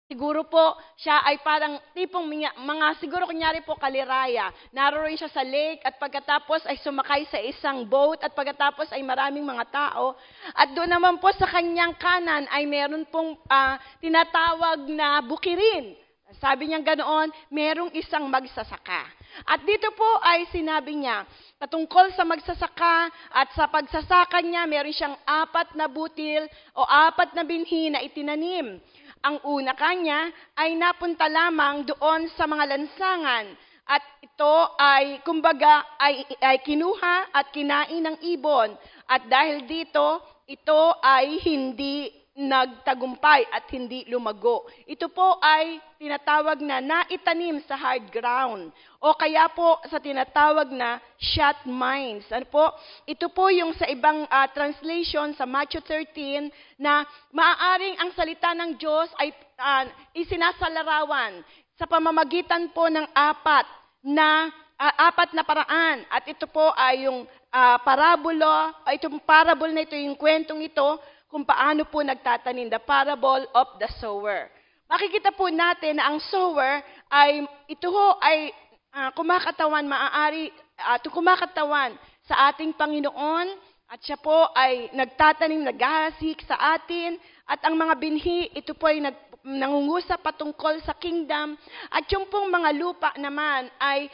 Siguro po, siya ay parang tipong mga siguro kunyari po kaliraya. Naroon siya sa lake at pagkatapos ay sumakay sa isang boat at pagkatapos ay maraming mga tao. At doon naman po sa kanyang kanan ay meron pong tinatawag na bukirin. Sabi niya ganoon, merong isang magsasaka. At dito po ay sinabi niya, patungkol sa magsasaka at sa pagsasaka niya, meron siyang 4 na butil o 4 na binhi na itinanim. Ang una kanya ay napunta lamang doon sa mga lansangan at ito ay kumbaga ay kinuha at kinain ng ibon at dahil dito ito ay hindi nagtagumpay at hindi lumago. Ito po ay tinatawag na naitanim sa hard ground o kaya po sa tinatawag na shut mines. Ano po? Ito po yung sa ibang translation sa Matthew 13 na maaaring ang salita ng Diyos ay isinasalarawan sa pamamagitan po ng 4 na paraan. At ito po ay yung itong parable na ito, yung kwentong ito, kung paano po nagtatanim, the parable of the sower. Makikita po natin na ang sower ay kumakatawan sa ating Panginoon at siya po ay nagtatanim, naghahasik sa atin at ang mga binhi, ito po ay nangungusap patungkol sa kingdom at yung pong mga lupa naman ay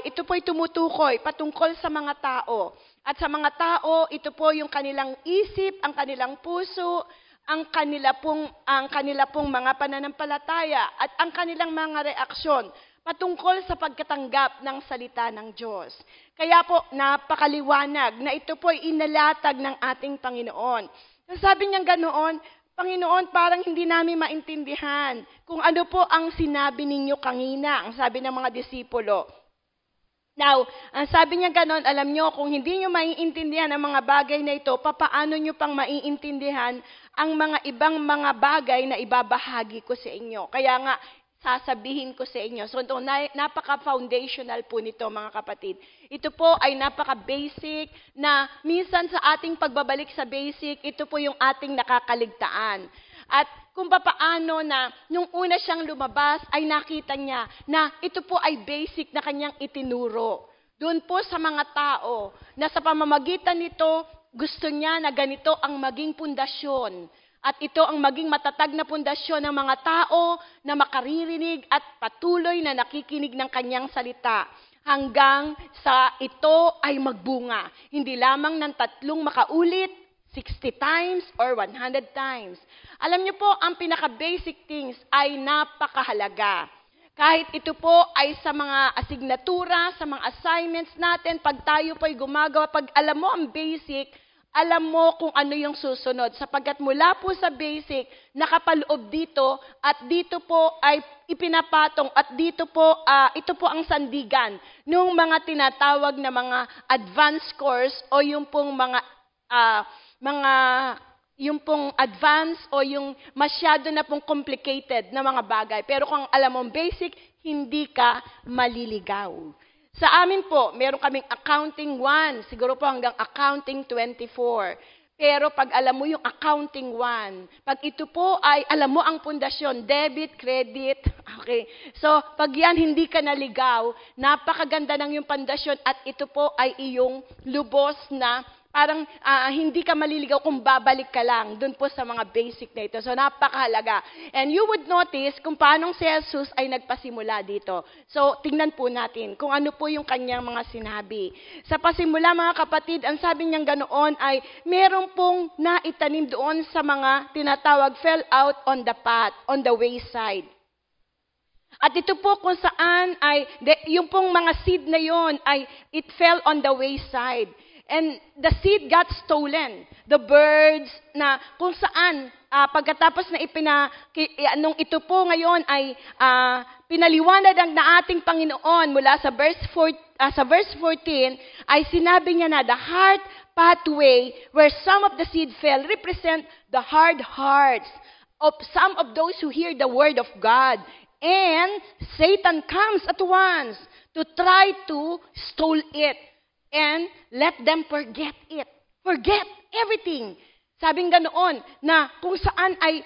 ito po ay tumutukoy patungkol sa mga tao. At sa mga tao, ito po yung kanilang isip, ang kanilang puso, ang kanila pong mga pananampalataya at ang kanilang mga reaksyon patungkol sa pagkatanggap ng salita ng Diyos. Kaya po, napakaliwanag na ito po ay inalatag ng ating Panginoon. Sabi niya ganoon, Panginoon, parang hindi namin maintindihan kung ano po ang sinabi ninyo kanina, ang sabi ng mga disipulo. Now, ang sabi niya ganon, alam nyo, kung hindi nyo maiintindihan ang mga bagay na ito, papaano nyo pang maiintindihan ang mga ibang mga bagay na ibabahagi ko sa inyo. Kaya nga, sasabihin ko sa inyo. So, ito, napaka-foundational po nito, mga kapatid. Ito po ay napaka-basic na minsan sa ating pagbabalik sa basic, ito po yung ating nakakaligtaan. At kung paano na nung una siyang lumabas ay nakita niya na ito po ay basic na kanyang itinuro. Doon po sa mga tao na sa pamamagitan nito gusto niya na ganito ang maging pundasyon. At ito ang maging matatag na pundasyon ng mga tao na makaririnig at patuloy na nakikinig ng kanyang salita. Hanggang sa ito ay magbunga. Hindi lamang ng 3 makaulit, 60 times or 100 times. Alam niyo po, ang pinaka-basic things ay napakahalaga. Kahit ito po ay sa mga asignatura, sa mga assignments natin, pag tayo po ay gumagawa, pag alam mo ang basic, alam mo kung ano yung susunod. Sapagkat mula po sa basic, nakapaloob dito, at dito po ay ipinapatong, at dito po, ito po ang sandigan ng mga tinatawag na mga advanced course o yung pong yung pong advanced o yung masyado na pong complicated na mga bagay. Pero kung alam mong basic, hindi ka maliligaw. Sa amin po, meron kaming accounting 1, siguro po hanggang accounting 24. Pero pag alam mo yung accounting 1, pag ito po ay alam mo ang pundasyon, debit, credit, okay. So, pag yan hindi ka naligaw, napakaganda ng yung pundasyon at ito po ay iyong lubos na parang hindi ka maliligaw kung babalik ka lang dun po sa mga basic na ito. So, napakahalaga. And you would notice kung paano si Jesus ay nagpasimula dito. So, tingnan po natin kung ano po yung kanyang mga sinabi. Sa pasimula, mga kapatid, ang sabi niyang ganoon ay meron pong naitanim doon sa mga tinatawag fell out on the path, on the wayside. At ito po kung saan ay, yung pong mga seed na yon ay it fell on the wayside. And the seed got stolen. The birds na kung saan pagkatapos na nung ito po ngayon ay pinaliwanag na ating Panginoon mula sa verse 14 ay sinabi niya na the hard pathway where some of the seed fell represent the hard hearts of some of those who hear the word of God. And Satan comes at once to try to steal it. And let them forget it. Forget everything. Sabing ganoon na kung saan ay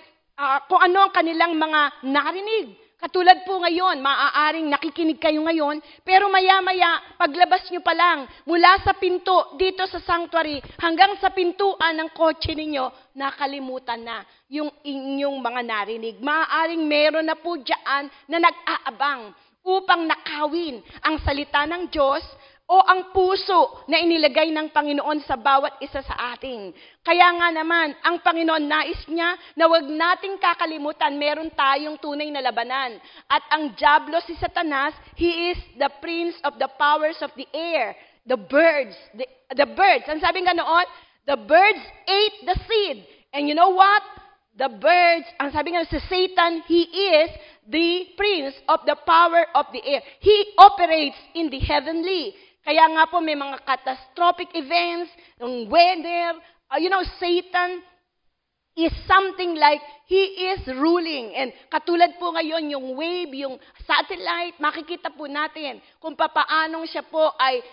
kung ano ang kanilang mga narinig. Katulad po ngayon, maaaring nakikinig kayo ngayon, pero maya-maya, paglabas nyo pa lang, mula sa pinto dito sa sanctuary, hanggang sa pintuan ng kotse ninyo, nakalimutan na yung inyong mga narinig. Maaaring meron na po dyan na nag-aabang upang nakawin ang salita ng Diyos o ang puso na inilagay ng Panginoon sa bawat isa sa atin. Kaya nga naman, ang Panginoon nais niya na huwag nating kakalimutan, meron tayong tunay na labanan. At ang diablo si Satanas, he is the prince of the powers of the air. The birds. Ang sabi nga noon, the birds ate the seed. And you know what? The birds, ang sabi nga si Satan, he is the prince of the power of the air. He operates in the heavenly. Kaya nga po may mga catastrophic events, ng weather, Satan is something like he is ruling. And katulad po ngayon yung wave, yung satellite, makikita po natin kung papaanong siya po ay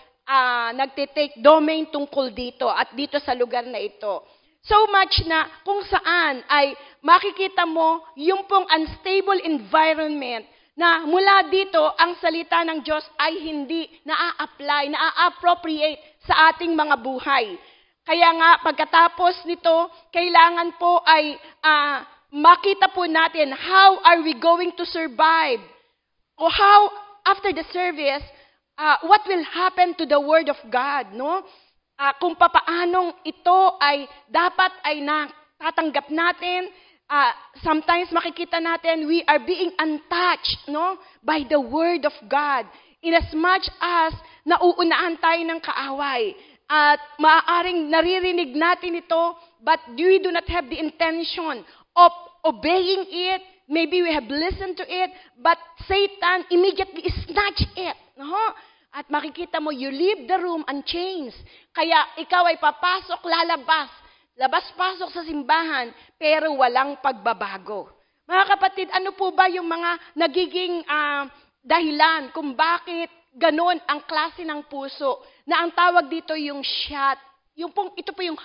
nagtitake domain tungkol dito at dito sa lugar na ito. So much na kung saan ay makikita mo yung pong unstable environment na mula dito, ang salita ng Diyos ay hindi naa-apply, naa-appropriate sa ating mga buhay. Kaya nga, pagkatapos nito, kailangan po ay makita po natin how are we going to survive? O how, after the service, what will happen to the Word of God? No? Kung papaanong ito ay dapat ay natatanggap natin. Sometimes makikita natin we are being untouched by the Word of God. Inasmuch as nauunahan tayo ng kaaway. At maaaring naririnig natin ito, but we do not have the intention of obeying it. Maybe we have listened to it, but Satan immediately snatched it. At makikita mo, you leave the room unchanged. Kaya ikaw ay papasok, lalabas. Labas-pasok sa simbahan, pero walang pagbabago. Mga kapatid, ano po ba yung mga nagiging dahilan kung bakit ganon ang klase ng puso na ang tawag dito yung shut, ito po yung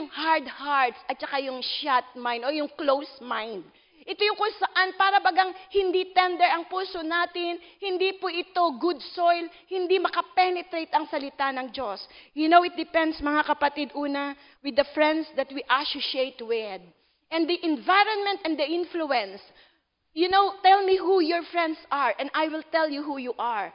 hard hearts at saka yung shut mind o yung closed mind. Ito yung kung saan para bagang hindi tender ang puso natin, hindi po ito good soil, hindi makapenetrate ang salita ng Diyos. It depends mga kapatid, una, with the friends that we associate with. And the environment and the influence. Tell me who your friends are and I will tell you who you are.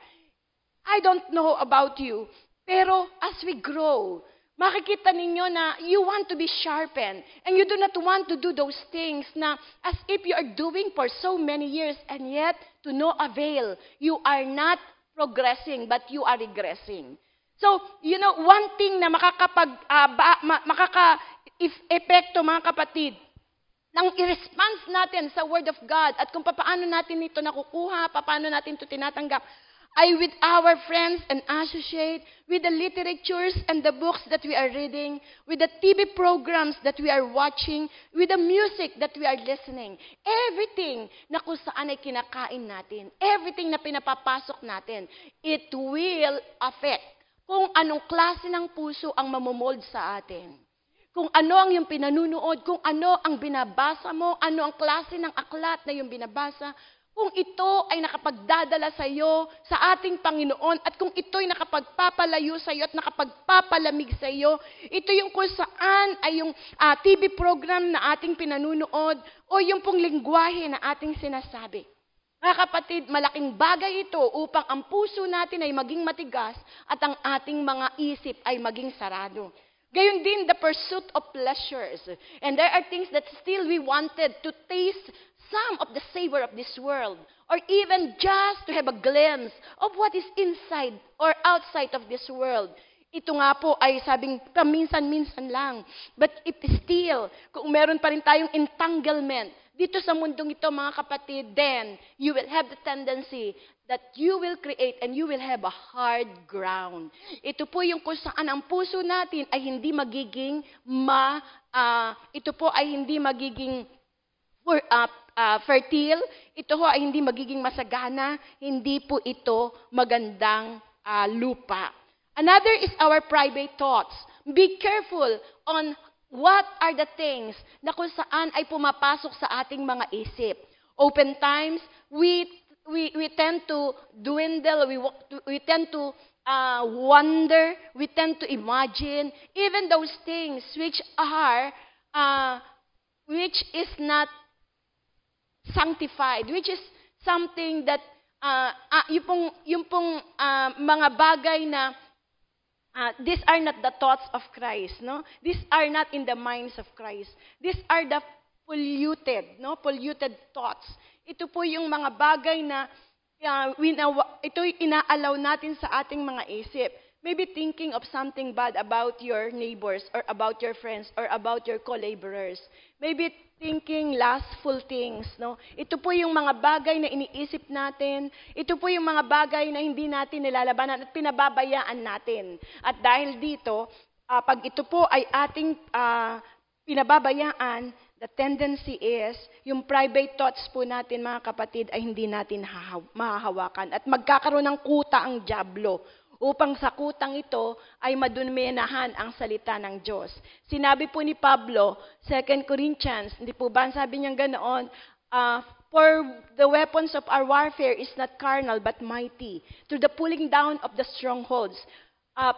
I don't know about you, pero as we grow, makikita ninyo na you want to be sharpened and you do not want to do those things na as if you are doing for so many years and yet to no avail. You are not progressing but you are regressing. So, one thing na makaka-epekto mga kapatid ng i-response natin sa Word of God at kung paano natin ito nakukuha, paano natin ito tinatanggap, ay with our friends and associate, with the literatures and the books that we are reading, with the TV programs that we are watching, with the music that we are listening. Everything na kung saan ay kinakain natin, everything na pinapapasok natin, it will affect kung anong klase ng puso ang mamomold sa atin. Kung ano ang iyong pinanunood, kung ano ang binabasa mo, ano ang klase ng aklat na iyong binabasa, kung ito ay nakapagdadala sa iyo, sa ating Panginoon, at kung ito ay nakapagpapalayo sa iyo at nakapagpapalamig sa iyo, ito yung kung saan ay yung TV program na ating pinanunood o yung pong lingwahe na ating sinasabi. Mga kapatid, malaking bagay ito upang ang puso natin ay maging matigas at ang ating mga isip ay maging sarado. Gayon din, the pursuit of pleasures. And there are things that still we wanted to taste some of the savor of this world, or even just to have a glimpse of what is inside or outside of this world. Ito nga po ay sabing paminsan-minsan lang. But if still, kung meron pa rin tayong entanglement dito sa mundong ito, mga kapatid, then you will have the tendency that you will create and you will have a hard ground. Ito po yung kung saan ang puso natin ay hindi magiging fertile, ito ho ay hindi magiging masagana, hindi po ito magandang lupa. Another is our private thoughts. Be careful on What are the things na kung saan ay pumapasok sa ating mga isip? Open times, we tend to dwindle, we tend to wonder, we tend to imagine, even those things which is not sanctified, which is something that yung pong mga bagay na these are not the thoughts of Christ, no? These are not in the minds of Christ. These are the polluted thoughts. Ito po yung mga bagay na ito'y inaalaw natin sa ating mga isip. Maybe thinking of something bad about your neighbors or about your friends or about your co-laborers. Maybe thinking lustful things, no? Ito po yung mga bagay na iniisip natin. Ito po yung mga bagay na hindi natin nilalabanan at pinababayaan natin. At dahil dito, pag ito po ay ating pinababayaan, the tendency is, yung private thoughts po natin, mga kapatid, ay hindi natin mahahawakan. At magkakaroon ng kuta ang dyablo upang sa kutang ito ay maduminahan ang salita ng Diyos. Sinabi po ni Pablo, 2 Corinthians, hindi po ba sabi niya ganoon, for the weapons of our warfare is not carnal but mighty, to the pulling down of the strongholds,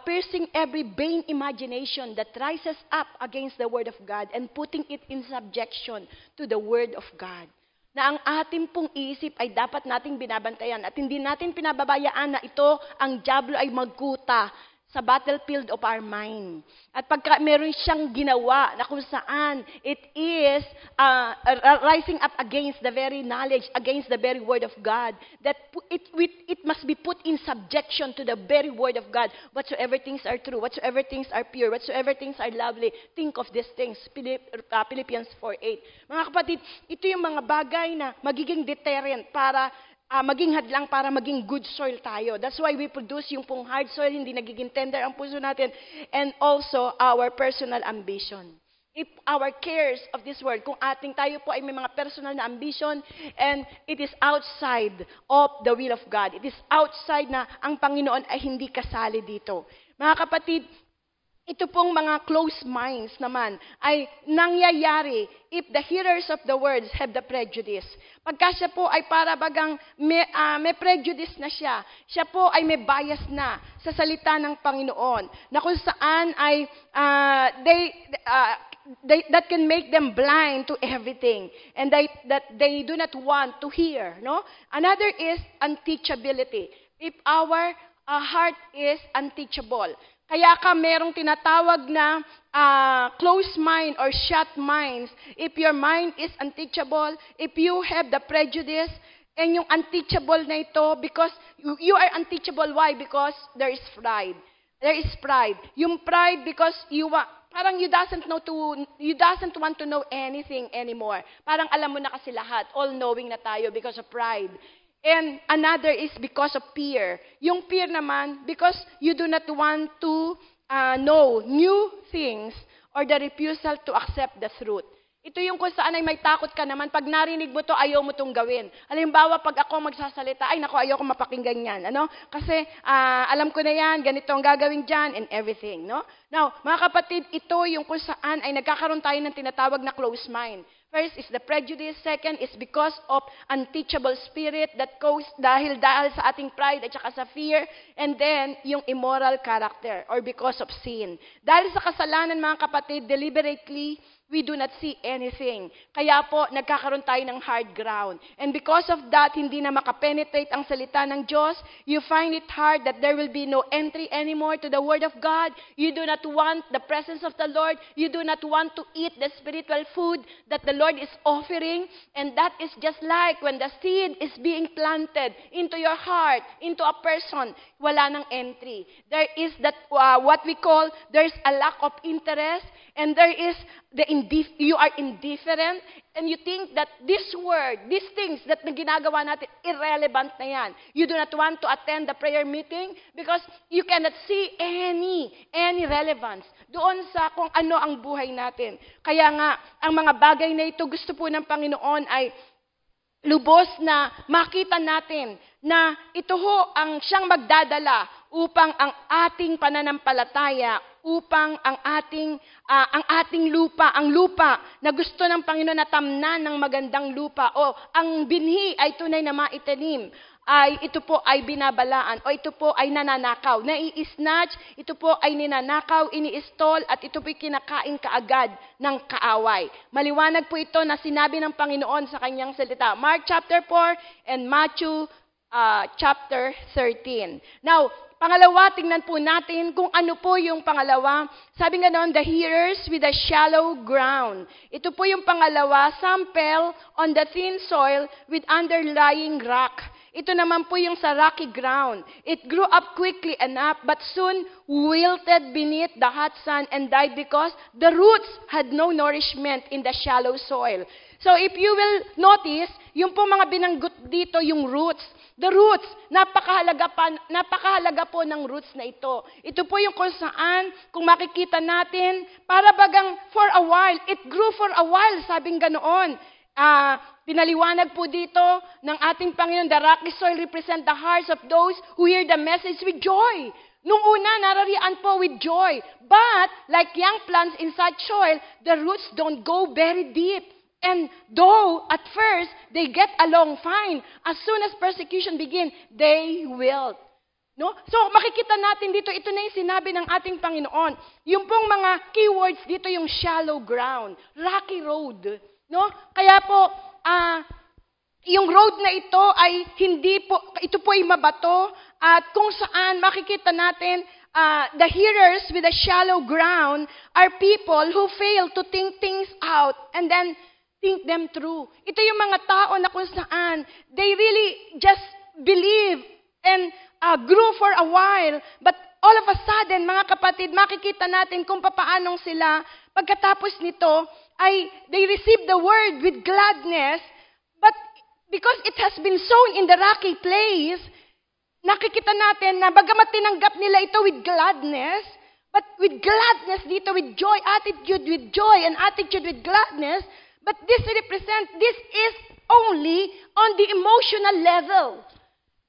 piercing every vain imagination that rises up against the word of God and putting it in subjection to the word of God. Na ang ating pong isip ay dapat nating binabantayan at hindi natin pinababayaan na ito, ang dyablo ay magkuta sa battlefield of our mind. At pagka meron siyang ginawa na kung saan it is rising up against the very knowledge, against the very word of God, that it must be put in subjection to the very word of God. Whatsoever things are true, whatsoever things are pure, whatsoever things are lovely, think of these things. Philippians 4:8. Mga kapatid, ito yung mga bagay na magiging deterrent para maging hadlang para maging good soil tayo. That's why we produce yung pong hard soil, hindi nagiging tender ang puso natin, and also our personal ambition. If our cares of this world, kung tayo po ay may mga personal na ambition, and it is outside of the will of God, it is outside na ang Panginoon ay hindi kasali dito. Mga kapatid, ito pong mga closed minds naman ay nangyayari if the hearers of the words have the prejudice. Pagka siya po ay para bagang may prejudice na siya, siya po ay may bias na sa salita ng Panginoon, na kung saan ay that can make them blind to everything, and that they do not want to hear. No? Another is unteachability. If our heart is unteachable, kaya ka merong tinatawag na closed mind or shut minds. If your mind is unteachable, if you have the prejudice, and yung unteachable na ito, because you are unteachable, why? Because there is pride. There is pride. Yung pride because you doesn't want to know anything anymore. Parang alam mo na kasi lahat, all-knowing na tayo because of pride. And another is because of fear. Yung fear naman, because you do not want to know new things or the refusal to accept the truth. Ito yung kung saan ay may takot ka naman. Pag narinig mo to, ayaw mo tong gawin. Halimbawa, pag ako magsasalita, ay naku, ayaw ko mapakinggan yan. Ano? Kasi alam ko na yan, ganito ang gagawin dyan, and everything. No? Now, mga kapatid, ito yung kung saan ay nagkakaroon tayo ng tinatawag na closed mind. First is the prejudice. Second is because of unteachable spirit that goes dahil sa ating pride at saka sa fear. And then, yung immoral character or because of sin. Dahil sa kasalanan, mga kapatid, deliberately, we do not see anything. Kaya po, nagkakaroon tayo ng hard ground. And because of that, hindi na makapenetrate ang salita ng Diyos. You find it hard that there will be no entry anymore to the Word of God. You do not want the presence of the Lord. You do not want to eat the spiritual food that the Lord is offering. And that is just like when the seed is being planted into your heart, into a person, wala nang entry. There is that, what we call, there's a lack of interest, and there is you are indifferent, and you think that this word, these things that ginagawa natin, irrelevant na yan. You do not want to attend the prayer meeting because you cannot see any relevance doon sa kung ano ang buhay natin. Kaya nga, ang mga bagay na ito, gusto po ng Panginoon ay lubos na makita natin na ito ho ang siyang magdadala upang ang ating pananampalataya upang ang ating lupa, ang lupa na gusto ng Panginoon na tamnan ng magandang lupa o ang binhi ay tunay na maitanim, ay ito po ay binabalaan o ito po ay nananakaw, nai-snatch, ito po ay ninanakaw, ini-stall at ito po ay kinakain kaagad ng kaaway. Maliwanag po ito na sinabi ng Panginoon sa kanyang salita. Mark chapter 4 and Matthew chapter 13. Now, pangalawa, tingnan po natin kung ano po yung pangalawa. Sabi nga noon, the hearers with a shallow ground. Ito po yung pangalawa, some fell on the thin soil with underlying rock. Ito naman po yung sa rocky ground. It grew up quickly enough but soon wilted beneath the hot sun and died because the roots had no nourishment in the shallow soil. So if you will notice, yung po mga binanggot dito, yung roots. The roots, napakahalaga po ng roots na ito. Ito po yung kung saan, kung makikita natin, para bagang for a while, it grew for a while, sabing ganoon. Pinaliwanag po dito ng ating Panginoon, the rocky soil represent the hearts of those who hear the message with joy. Nung una, narariyan po with joy. But, like young plants in such soil, the roots don't go very deep. And though, at first, they get along fine, as soon as persecution begin, they wilt. No? So, makikita natin dito, ito na yung sinabi ng ating Panginoon. Yung pong mga keywords dito, yung shallow ground, rocky road. No? Kaya po, yung road na ito ay ito po ay mabato, at kung saan makikita natin, the hearers with a shallow ground are people who fail to think things out and then think them through. Ito yung mga tao na kung saan they really just believe and grew for a while, but all of a sudden, mga kapatid, makikita natin kung papaanong sila pagkatapos nito ay they receive the word with gladness, but because it has been sown in the rocky place, nakikita natin na bagamat tinanggap nila ito with gladness, but with gladness dito, with joy, attitude with joy, and attitude with gladness, but this is only on the emotional level.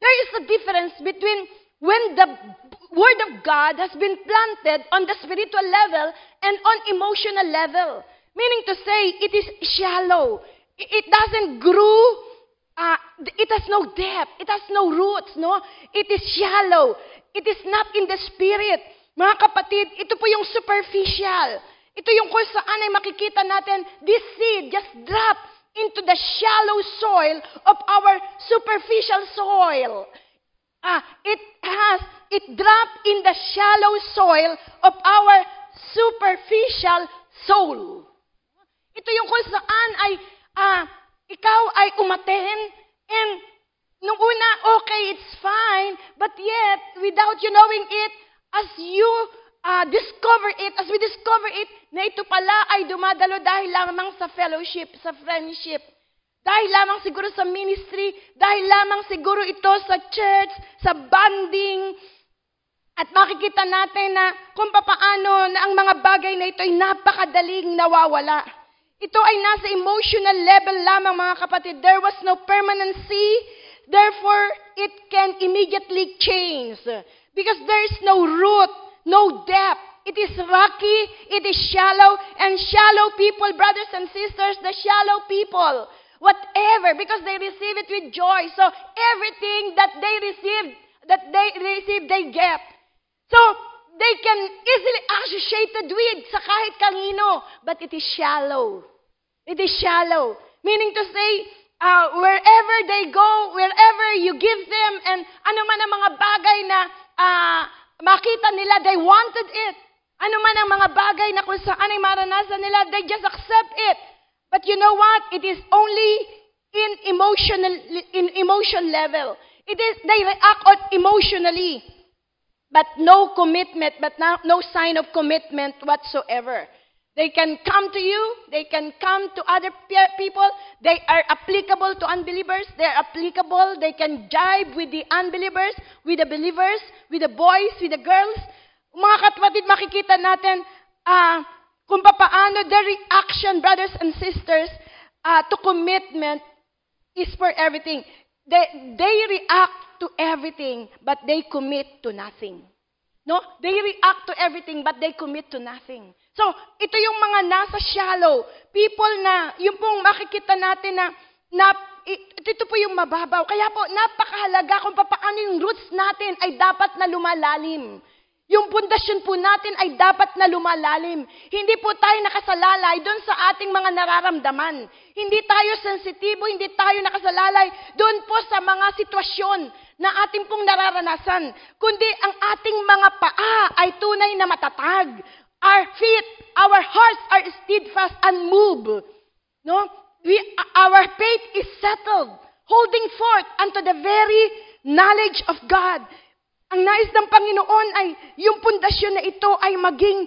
There is a difference between when the Word of God has been planted on the spiritual level and on emotional level. Meaning to say, it is shallow. It doesn't grow. It has no depth. It has no roots. No? It is shallow. It is not in the spirit. Mga kapatid, ito po yung superficial. Ito yung kung saan ay makikita natin, this seed just drop into the shallow soil of our superficial soil. It dropped in the shallow soil of our superficial soul. Ito yung kung saan ay ikaw ay umaten and nung una, okay, it's fine, but yet, without you knowing it, as you as we discover it, na ito pala ay dumadalo dahil lamang sa fellowship, sa friendship. Dahil lamang siguro sa ministry, dahil lamang siguro ito sa church, sa bonding. At makikita natin na kung paano na ang mga bagay na ito ay napakadaling nawawala. Ito ay nasa emotional level lamang, mga kapatid. There was no permanency, therefore it can immediately change. Because there is no root, no depth. It is rocky, it is shallow, and shallow people, brothers and sisters, the shallow people, whatever, because they receive it with joy. So everything that they receive, they get. So they can easily associated with sa kahit kanino, but it is shallow. It is shallow. Meaning to say, wherever they go, wherever you give them, and ano man ang mga bagay na makita nila, they wanted it. Ano man ang mga bagay na kung saan ay maranasan nila, they just accept it. But you know what? It is only in emotion level. They react on emotionally, but no commitment, but no sign of commitment whatsoever. They can come to you, they can come to other people, they are applicable to unbelievers, they are applicable, they can jive with the unbelievers, with the believers, with the boys, with the girls. Mga kapatid, makikita natin kung paano the reaction, brothers and sisters, to commitment is for everything. They react to everything, but they commit to nothing. No? They react to everything but they commit to nothing. So, ito yung mga nasa shallow. People na, yung pong makikita natin ito po yung mababaw. Kaya po, napakahalaga kung paano yung roots natin ay dapat na lumalalim. Yung pundasyon po natin ay dapat na lumalalim. Hindi po tayo nakasalalay doon sa ating mga nararamdaman. Hindi tayo sensitibo, hindi tayo nakasalalay doon po sa mga sitwasyon na ating pong nararanasan. Kundi ang ating mga paa ay tunay na matatag. Our feet, our hearts are steadfast and move. No? Our faith is settled, holding forth unto the very knowledge of God. Ang nais ng Panginoon ay yung pundasyon na ito ay maging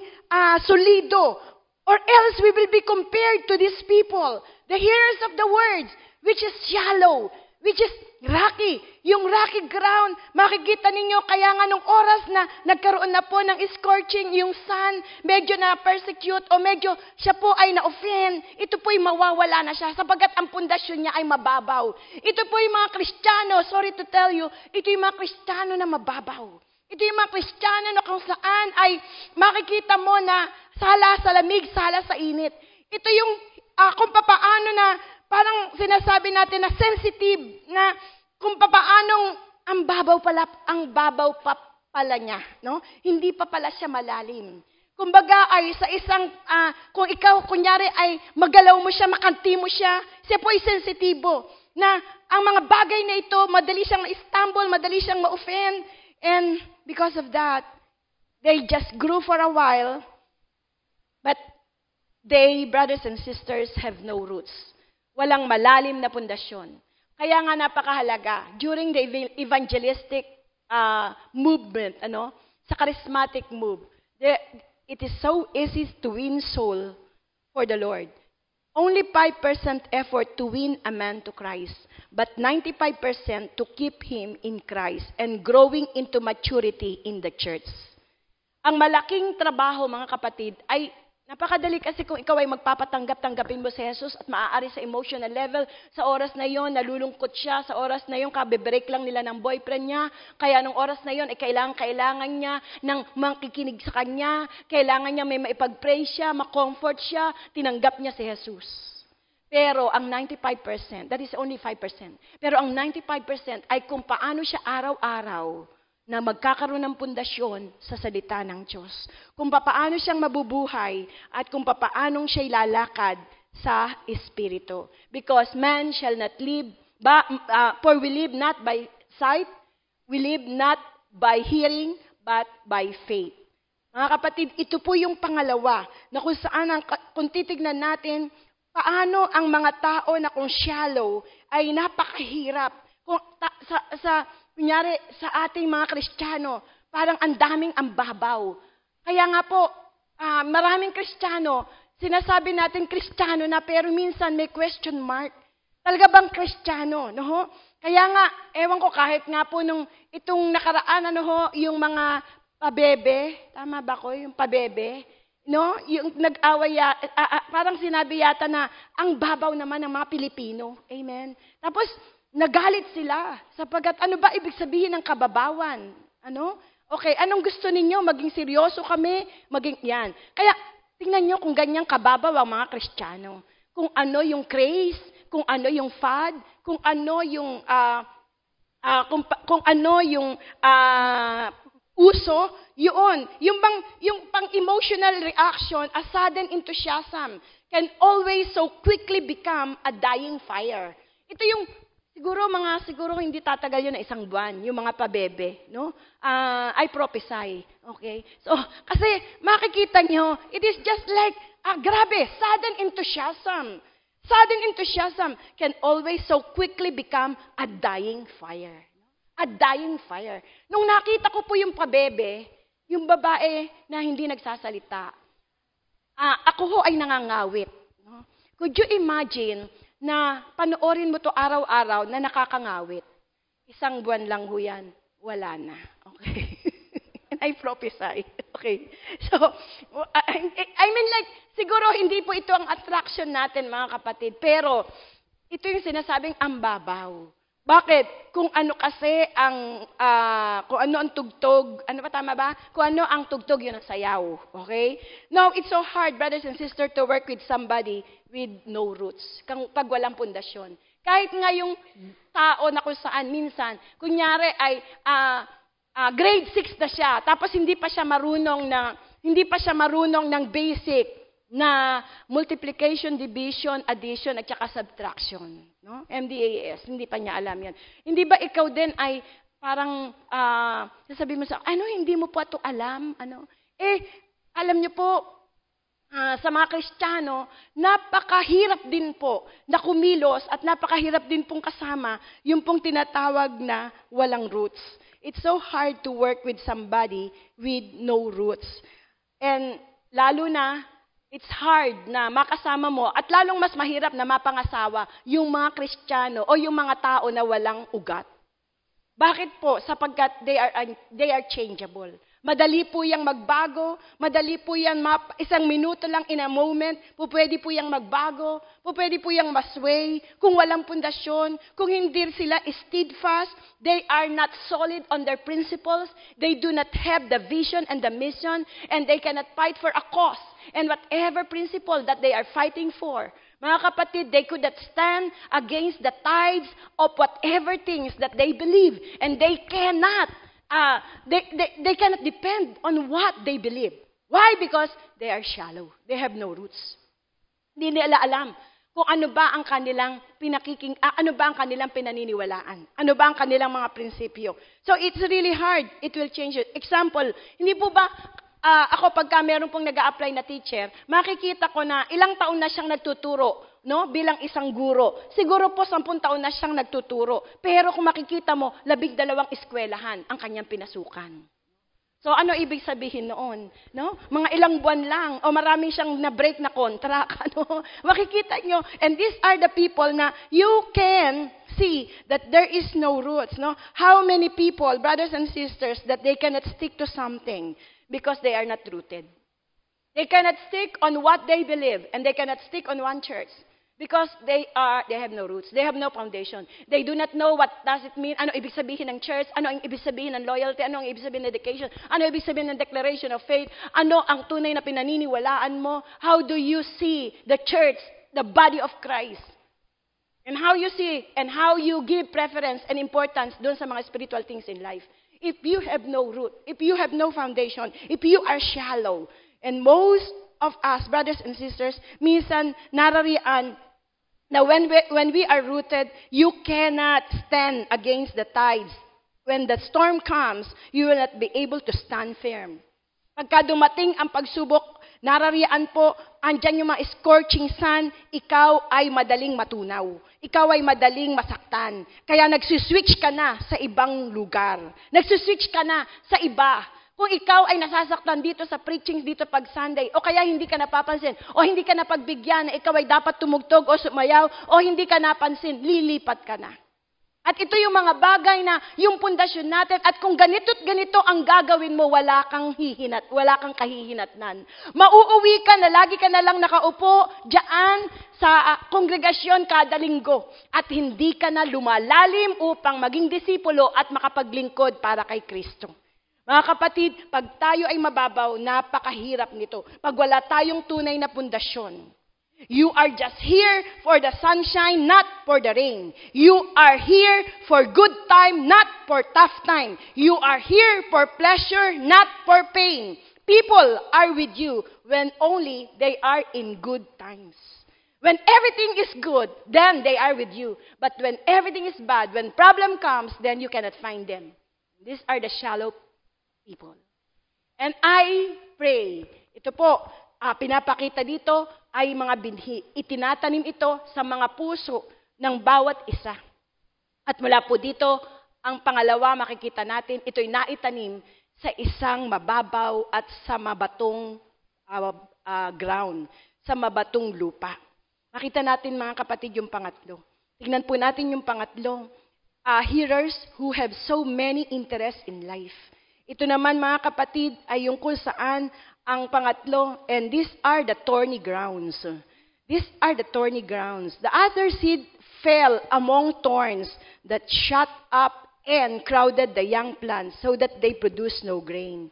solido. Or else we will be compared to these people, the hearers of the words, which is shallow, which is rocky. Yung rocky ground, makikita ninyo kaya nga nung oras na nagkaroon na po ng scorching, yung sun, medyo na-persecute o medyo siya po ay na-offend, ito po'y mawawala na siya sapagkat ang pundasyon niya ay mababaw. Ito po yung mga Kristiyano, sorry to tell you, ito yung mga Kristiyano na mababaw. Ito yung mga Kristiyano na kung saan ay makikita mo na sala sa lamig, sala sa init. Ito yung kung papaano na parang sinasabi natin na sensitive na kung papaanong ang babaw pa pala niya, no? Hindi pa pala siya malalim. Kumbaga ay sa isang kung ikaw kunyari ay magalaw mo siya, makanti mo siya po ay sensitibo na ang mga bagay na ito madali siyang ma-stumble, madali siyang ma-offend, and because of that they just grew for a while, but they, brothers and sisters, have no roots. Walang malalim na pundasyon. Kaya nga napakahalaga, during the evangelistic movement, sa charismatic move, it is so easy to win soul for the Lord. Only 5% effort to win a man to Christ, but 95% to keep him in Christ and growing into maturity in the church. Ang malaking trabaho, mga kapatid, ay napakadali kasi kung ikaw ay magpapatanggap-tanggapin mo si Jesus at maaari sa emotional level, sa oras na yon nalulungkot siya, sa oras na yon kabe-break lang nila ng boyfriend niya, kaya nung oras na yon ay kailangan niya ng makikinig sa kanya, kailangan niya may maipag-pray siya, ma-comfort siya, tinanggap niya si Jesus. Pero ang 95%, that is only 5%, pero ang 95% ay kung paano siya araw-araw na magkakaroon ng pundasyon sa salita ng Diyos. Kung papaano siyang mabubuhay at kung papaanong siya'y lalakad sa Espiritu. Because man shall not live, for we live not by sight, we live not by hearing, but by faith. Mga kapatid, ito po yung pangalawa na kung saan, kung titignan natin, paano ang mga tao na kung shallow ay napakahirap. Kung kunyari, sa ating mga Kristiyano, parang ang daming ambabaw. Kaya nga po, maraming Kristiyano, sinasabi natin Kristiyano na pero minsan may question mark. Talaga bang Kristiyano? No? Kaya nga, ewan ko kahit nga po nung itong nakaraan, yung mga pabebe, tama ba ko? Yung pabebe, no? Yung nag-away, parang sinabi yata na ang babaw naman ng mga Pilipino. Amen? Tapos, nagalit sila sapagkat ano ba ibig sabihin ng kababawan? Okay, anong gusto ninyo? Maging seryoso kami? Maging yan. Kaya tingnan nyo kung ganyang kababaw ang mga Kristiyano. Kung ano yung craze, kung ano yung fad, kung ano yung kung ano yung uso, yun. Yung pang emotional reaction, a sudden enthusiasm can always so quickly become a dying fire. Ito yung Siguro hindi tatagal yun na isang buwan, yung mga pabebe, no? I prophesy, okay? So, kasi makikita nyo, it is just like, grabe, sudden enthusiasm. Sudden enthusiasm can always so quickly become a dying fire. A dying fire. Nung nakita ko po yung pabebe, yung babae na hindi nagsasalita, ako ho ay nangangawit. No? Could you imagine na panoorin mo to araw-araw na nakakangawit? Isang buwan lang ho yan, wala na. Okay? And I prophesy. Okay? So, I mean like, siguro hindi po ito ang attraction natin mga kapatid, pero ito yung sinasabing ambabaw. Bakit? Kung ano kasi kung ano ang tugtog, ano ba tama ba? Kung ano ang tugtog, yun ang sayaw. Okay? Now, it's so hard, brothers and sisters, to work with somebody with no roots. Pag walang pundasyon. Kahit nga yung tao na kung saan, minsan, kunyari ay grade 6 na siya, tapos hindi pa siya marunong ng basic na multiplication, division, addition, at saka subtraction. No? MDAS, hindi pa niya alam yan. Hindi ba ikaw din ay parang sasabihin mo sa, hindi mo po ito alam? Alam niyo po, sa mga Kristiyano, napakahirap din po na kumilos at napakahirap din pong kasama yung pong tinatawag na walang roots. It's so hard to work with somebody with no roots. And lalo na, it's hard na makasama mo at lalong mas mahirap na mapangasawa yung mga Kristiyano o yung mga tao na walang ugat. Bakit po? Sapagkat they are changeable. Madali po yang magbago, madali po yan, isang minuto lang in a moment, pwede po yang magbago, pwede po yang masway, kung walang pundasyon, kung hindi sila steadfast, they are not solid on their principles, they do not have the vision and the mission, and they cannot fight for a cause, and whatever principle that they are fighting for. Mga kapatid, they could not stand against the tides of whatever things that they believe, and they cannot depend on what they believe. Why? Because they are shallow. They have no roots. Hindi nila alam kung ano ba ang kanilang pinaniniwalaan. Ano ba ang kanilang mga prinsipyo. So it's really hard. It will change it. Example, hindi po ba ako pagka meron pong nag-a-apply na teacher, makikita ko na ilang taon na siyang nagtuturo, no? Bilang isang guro. Siguro po 10 taon na siyang nagtuturo. Pero kung makikita mo, 12 eskwelahan ang kanyang pinasukan. So ano ibig sabihin noon? No? Mga ilang buwan lang o marami siyang na-break na contract. Ano? Makikita nyo. And these are the people na you can see that there is no roots. No? How many people, brothers and sisters, that they cannot stick to something because they are not rooted. They cannot stick on what they believe and they cannot stick on one church. Because they have no roots. They have no foundation. They do not know what does it mean. Ano ibig sabihin ng church? Ano ang ibig sabihin ng loyalty? Ano ang ibig sabihin ng dedication? Ano ibig sabihin ng declaration of faith? Ano ang tunay na pinaniniwalaan mo? How do you see the church, the body of Christ? And how you see and how you give preference and importance doon sa mga spiritual things in life. If you have no root, if you have no foundation, if you are shallow, and most of us, brothers and sisters, minsan nararian na when we are rooted, you cannot stand against the tides. When the storm comes, you will not be able to stand firm. Pagka dumating ang pagsubok, nararian po, andyan yung mga scorching sun, ikaw ay madaling matunaw. Ikaw ay madaling masaktan. Kaya nagsiswitch ka na sa ibang lugar. Nagsiswitch ka na sa iba. Kung ikaw ay nasasaktan dito sa preaching dito pag Sunday, o kaya hindi ka napapansin, o hindi ka napagbigyan na ikaw ay dapat tumugtog o sumayaw, o hindi ka napansin, lilipat ka na. At ito yung mga bagay na yung pundasyon natin, at kung ganito't ganito ang gagawin mo, wala kang kahihinatnan. Mauuwi ka na, lagi ka na lang nakaupo dyan sa kongregasyon kada linggo, at hindi ka na lumalalim upang maging disipulo at makapaglingkod para kay Kristo. Mga kapatid, pag tayo ay mababaw, napakahirap nito. Pag wala tayong tunay na pundasyon. You are just here for the sunshine, not for the rain. You are here for good time, not for tough time. You are here for pleasure, not for pain. People are with you when only they are in good times. When everything is good, then they are with you. But when everything is bad, when problem comes, then you cannot find them. These are the shallow people. And I pray, ito po, pinapakita dito ay mga binhi. Itinatanim ito sa mga puso ng bawat isa. At mula po dito, ang pangalawa makikita natin, ito'y naitanim sa isang mababaw at sa mabatong ground, sa mabatong lupa. Makita natin mga kapatid yung pangatlo. Tignan po natin yung pangatlo. Hearers who have so many interests in life. Ito naman mga kapatid ay yung kung saan ang pangatlo, and these are the thorny grounds. These are the thorny grounds. The other seed fell among thorns. that shut up and crowded the young plants so that they produce no grain.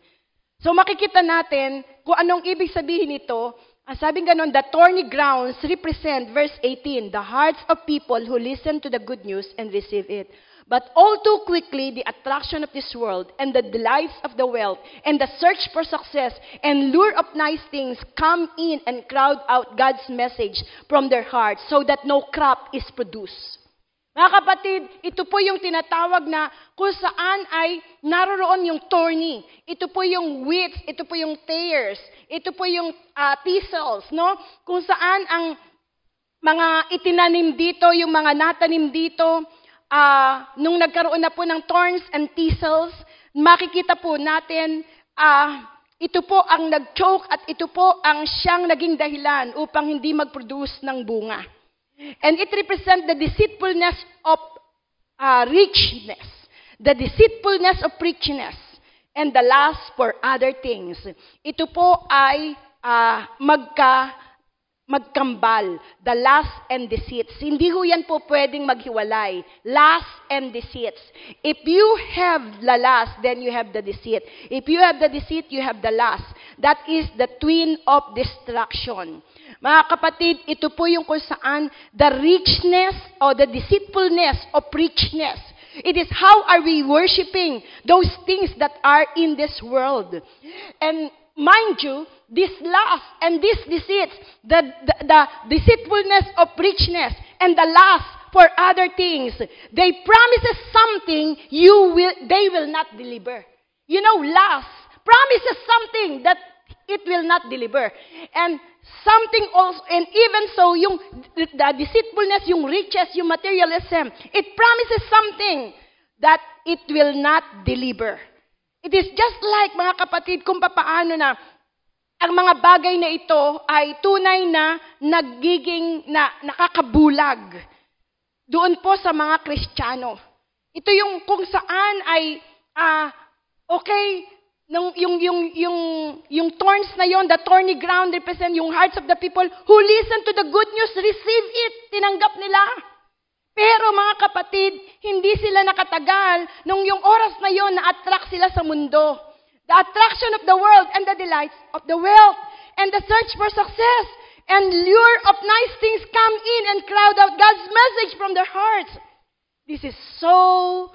So makikita natin kung anong ibig sabihin nito. Ang sabing ganon, the thorny grounds represent, verse 18, the hearts of people who listen to the good news and receive it. But all too quickly, the attraction of this world and the delights of the wealth and the search for success and lure of nice things come in and crowd out God's message from their hearts so that no crop is produced. Mga kapatid, ito po yung tinatawag na kung saan ay naroroon yung thorny. Ito po yung weeds, ito po yung tares, ito po yung thistles, no? Kung saan ang mga itinanim dito, yung mga natanim dito, nung nagkaroon na po ng thorns and thistles, makikita po natin, ito po ang nag-choke at ito po ang siyang naging dahilan upang hindi mag-produce ng bunga. And it represents the deceitfulness of richness, the deceitfulness of richness, and the lust for other things. Ito po ay magkambal, the lust and deceits. Hindi ho yan po pwedeng maghiwalay. Lust and deceits. If you have the lust, then you have the deceit. If you have the deceit, you have the lust. That is the twin of destruction. Mga kapatid, ito po yung kung saan the richness or the deceitfulness of richness. It is how are we worshiping those things that are in this world. And mind you, this lust and this deceit, the deceitfulness of richness and the lust for other things, they promises something they will not deliver. You know, lust promises something that it will not deliver. And something also, and even so, the deceitfulness, yung riches, yung materialism, it promises something that it will not deliver. It is just like, mga kapatid, kung papaano na ang mga bagay na ito ay tunay na nakakabulag doon po sa mga Kristiyano. Ito yung kung saan ay okay, yung thorns na yon, the thorny ground represent yung hearts of the people who listen to the good news, receive it, tinanggap nila. Pero mga kapatid, hindi sila nakatagal nung yung oras na yon na-attract sila sa mundo. The attraction of the world and the delights of the wealth and the search for success and lure of nice things come in and crowd out God's message from their hearts. This is so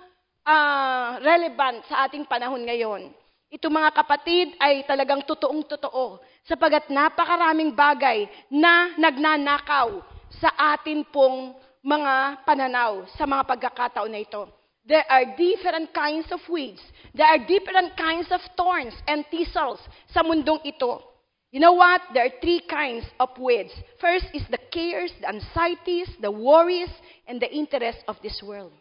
relevant sa ating panahon ngayon. Ito mga kapatid ay talagang totoong-totoo sapagat napakaraming bagay na nagnanakaw sa atin pong mga pananaw sa mga pagkakataon na ito. There are different kinds of weeds. There are different kinds of thorns and thistles sa mundong ito. You know what? There are three kinds of weeds. First is the cares, the anxieties, the worries, and the interests of this world.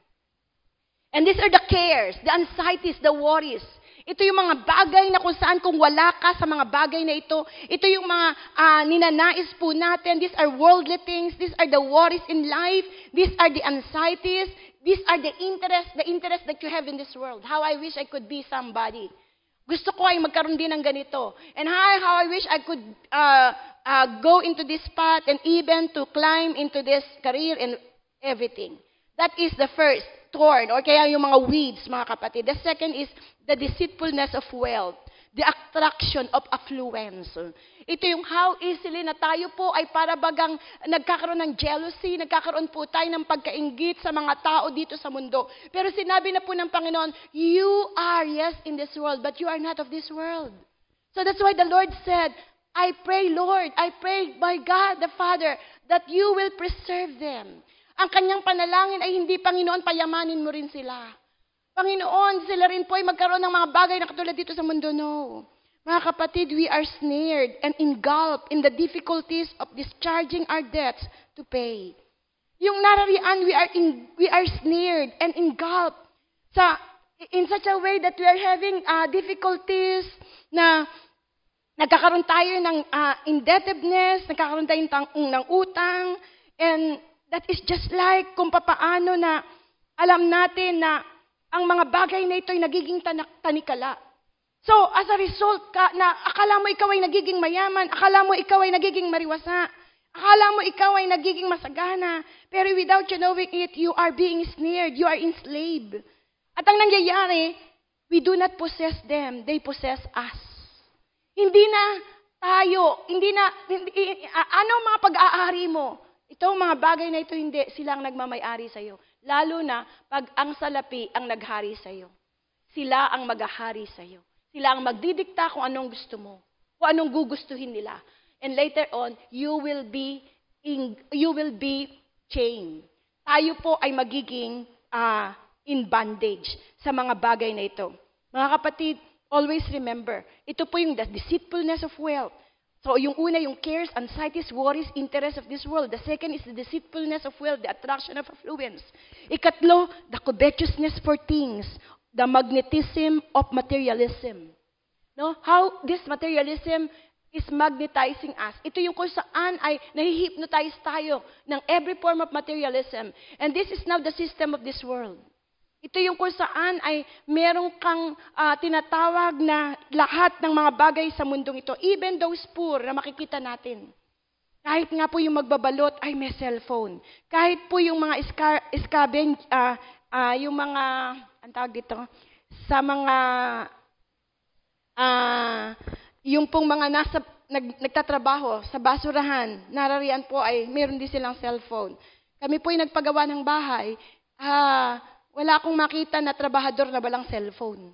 And these are the cares, the anxieties, the worries. Ito yung mga bagay na kung saan kung wala ka sa mga bagay na ito yung mga ninanais po natin. These are worldly things. These are the worries in life. These are the anxieties. These are the interest that you have in this world. How I wish I could be somebody. Gusto ko ay magkaroon din ng ganito. And how I wish I could go into this path and even to climb into this career and everything. That is the first thorn, or kaya yung mga weeds, mga kapatid. The second is the deceitfulness of wealth, the attraction of affluence. Ito yung how easily na tayo po ay para bagang nagkakaroon ng jealousy, nagkakaroon po tayo ng pagkainggit sa mga tao dito sa mundo. Pero sinabi na po ng Panginoon, you are, yes, in this world, but you are not of this world. So that's why the Lord said, I pray, Lord, I pray by God the Father that you will preserve them. Ang kanyang panalangin ay hindi, Panginoon, payamanin mo rin sila. Panginoon, sila rin po ay magkaroon ng mga bagay na katulad dito sa mundo. No. Mga kapatid, we are snared and engulfed in the difficulties of discharging our debts to pay. Yung nararian, we are snared and engulfed in such a way that we are having difficulties na nagkakaroon tayo ng indebtedness, nagkakaroon tayo ng utang, and that is just like kung papaano na alam natin na ang mga bagay na ito ay nagiging tanikala. So, as a result, na akala mo ikaw ay nagiging mayaman, akala mo ikaw ay nagiging mariwasa, Akala mo ikaw ay nagiging masagana, pero without you knowing it, you are being snared, you are enslaved. At ang nangyayari, we do not possess them, they possess us. Hindi na tayo, ano ang mga pag-aari mo? Ito, mga bagay na ito, hindi, sila ang nagmamay-ari sa'yo. Lalo na pag ang salapi ang naghari sa'yo. Sila ang maghahari sa'yo. Sila ang magdidikta kung anong gusto mo, kung anong gugustuhin nila. And later on, you will be chained. Tayo po ay magiging in bondage sa mga bagay na ito. Mga kapatid, always remember, ito po yung the deceitfulness of wealth. So yung una, yung cares, anxieties, worries, interests of this world. The second is the deceitfulness of wealth, the attraction of affluence. Ikatlo, the covetousness for things, the magnetism of materialism. No? How this materialism is magnetizing us. Ito yung kung saan ay nahihypnotize tayo ng every form of materialism. And this is now the system of this world. Ito yung kung saan ay merong kang tinatawag na lahat ng mga bagay sa mundong ito, even those poor na makikita natin. Kahit nga po yung magbabalot ay may cellphone. Kahit po yung mga yung mga, ang tawag dito, sa mga, yung pong mga nagtatrabaho sa basurahan, narariyan po ay meron din silang cellphone. Kami po ay nagpagawa ng bahay, wala akong makita na trabahador na walang cellphone.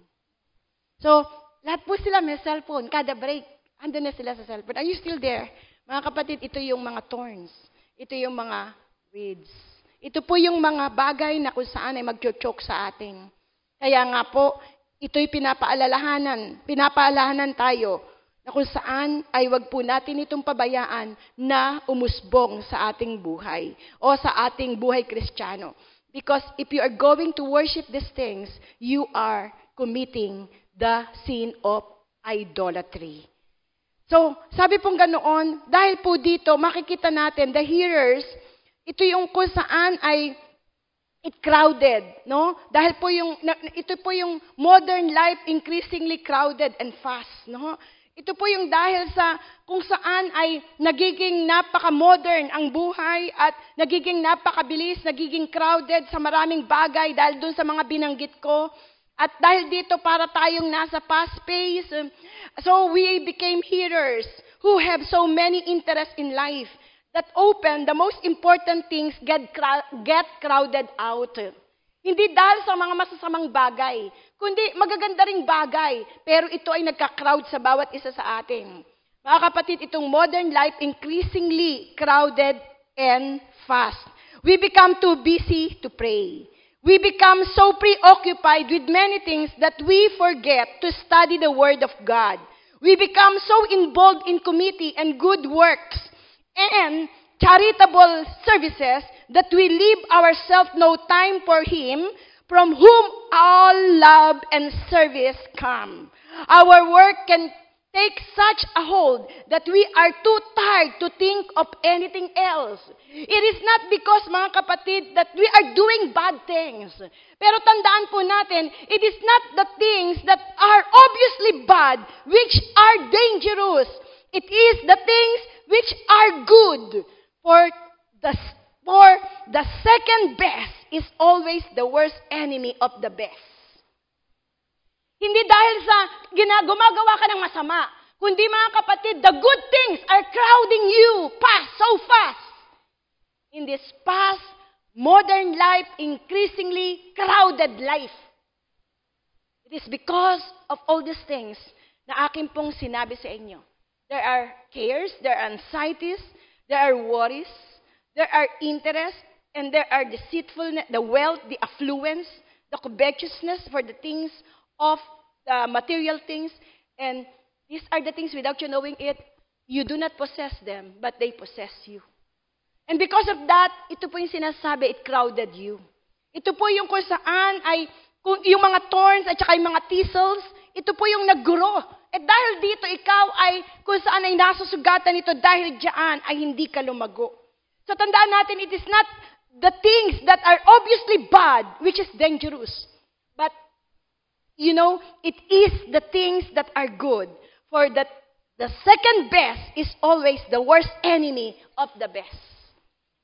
So, lahat po sila may cellphone. Kada break, andun na sila sa cellphone. Are you still there? Mga kapatid, ito yung mga thorns. Ito yung mga weeds. Ito po yung mga bagay na kung saan ay mag-choke sa ating. Kaya nga po, ito'y pinapaalahanan tayo na kung saan ay wag po natin itong pabayaan na umusbong sa ating buhay o sa ating buhay Kristiyano. Because if you are going to worship these things, you are committing the sin of idolatry. So, sabi pong ganoon, dahil po dito, makikita natin, the hearers, ito yung kung saan ay it crowded, no? Dahil po ito po yung modern life increasingly crowded and fast, no? Ito po yung dahil sa kung saan ay nagiging napaka-modern ang buhay at nagiging napakabilis, nagiging crowded sa maraming bagay dahil dun sa mga binanggit ko. At dahil dito para tayong nasa fast pace, so we became hearers who have so many interests in life that open the most important things get crowded out. Hindi dahil sa mga masasamang bagay, kundi magaganda ring bagay, pero ito ay nagka-crowd sa bawat isa sa atin. Mga kapatid, itong modern life increasingly crowded and fast. We become too busy to pray. We become so preoccupied with many things that we forget to study the Word of God. We become so involved in committee and good works and charitable services that we leave ourselves no time for Him, from whom all love and service come. Our work can take such a hold that we are too tired to think of anything else. It is not because, mga kapatid, that we are doing bad things. Pero tandaan po natin, it is not the things that are obviously bad which are dangerous. It is the things which are good. For the second best is always the worst enemy of the best. Hindi dahil sa gumagawa ka ng masama, kundi mga kapatid, the good things are crowding you so fast. In this fast, modern life, increasingly crowded life. It is because of all these things na akin pong sinabi sa inyo. There are cares, there are anxieties, there are worries, there are interests, and there are deceitfulness, the wealth, the affluence, the covetousness for the things of the material things. And these are the things without you knowing it, you do not possess them, but they possess you. And because of that, ito po yung sinasabi, it crowded you. Ito po yung kung saan ay, yung mga thorns at saka yung mga thistles, ito po yung nagguro. At dahil dito, ikaw ay kung saan ay nasusugatan ito, dahil diyan ay hindi ka lumago. So tandaan natin, it is not the things that are obviously bad, which is dangerous. But, it is the things that are good. For the The second best is always the worst enemy of the best.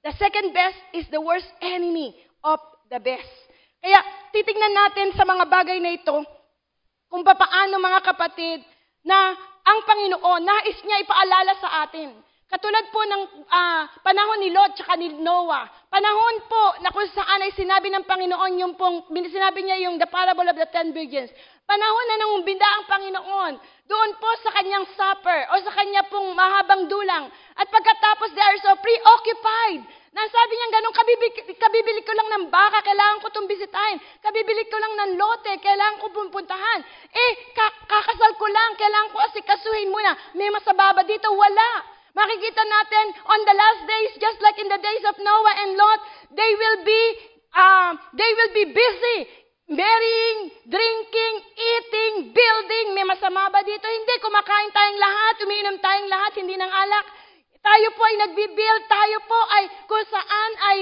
The second best is the worst enemy of the best. Kaya titingnan natin sa mga bagay na ito kung paano mga kapatid na ang Panginoon nais niya ipaalala sa atin. Katulad po ng panahon ni Lot at ni Noah. Panahon po na kung saan ay sinabi ng Panginoon yung pong, sinabi niya yung the parable of the 10 virgins. Panahon na nangumbinda ang Panginoon doon po sa kanyang supper o sa kanya pong mahabang dulang. At pagkatapos they are so preoccupied. Nasabi niya ganun, kabibili ko lang ng baka, kailangan ko itong bisitahin. Kabibili ko lang ng lote, kailangan ko pupuntahan. Kakasal ko lang, kailangan ko asikasuhin muna. May masaba ba dito? Wala. Makikita natin on the last days, just like in the days of Noah and Lot, they will be busy marrying, drinking, eating, building. May masama ba dito? Hindi. Kumakain tayong lahat, umiinom tayong lahat, hindi ng alak. Tayo po ay nagbibuild, tayo po ay kung saan ay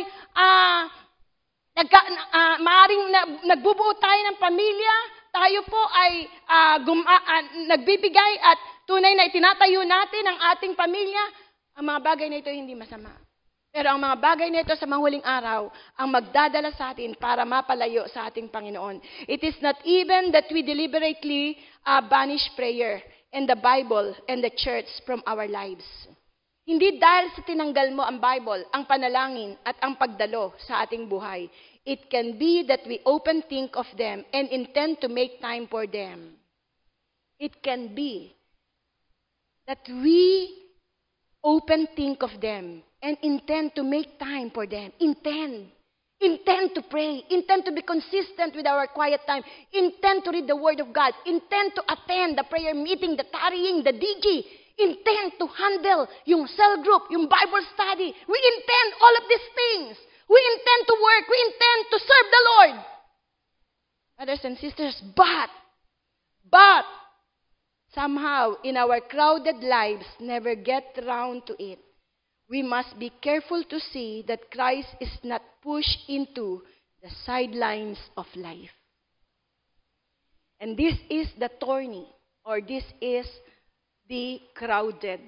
maaring nagbubuo tayo ng pamilya, tayo po ay nagbibigay at tunay na itinatayo natin ang ating pamilya. Ang mga bagay na ito hindi masama. Pero ang mga bagay na ito sa manghuling araw, ang magdadala sa atin para mapalayo sa ating Panginoon. It is not even that we deliberately banish prayer and the Bible and the church from our lives. Hindi dahil sa tinanggal mo ang Bible, ang panalangin at ang pagdalo sa ating buhay. It can be that we open think of them and intend to make time for them. It can be that we open think of them and intend to make time for them. Intend to pray. Intend to be consistent with our quiet time. Intend to read the Word of God. Intend to attend the prayer meeting, the tarrying, the DG. Intend to handle yung cell group, yung Bible study. We intend all of these things. We intend to work. We intend to serve the Lord. Brothers and sisters, but, somehow in our crowded lives, never get round to it. We must be careful to see that Christ is not pushed into the sidelines of life. And this is the thorny, or this is the crowded.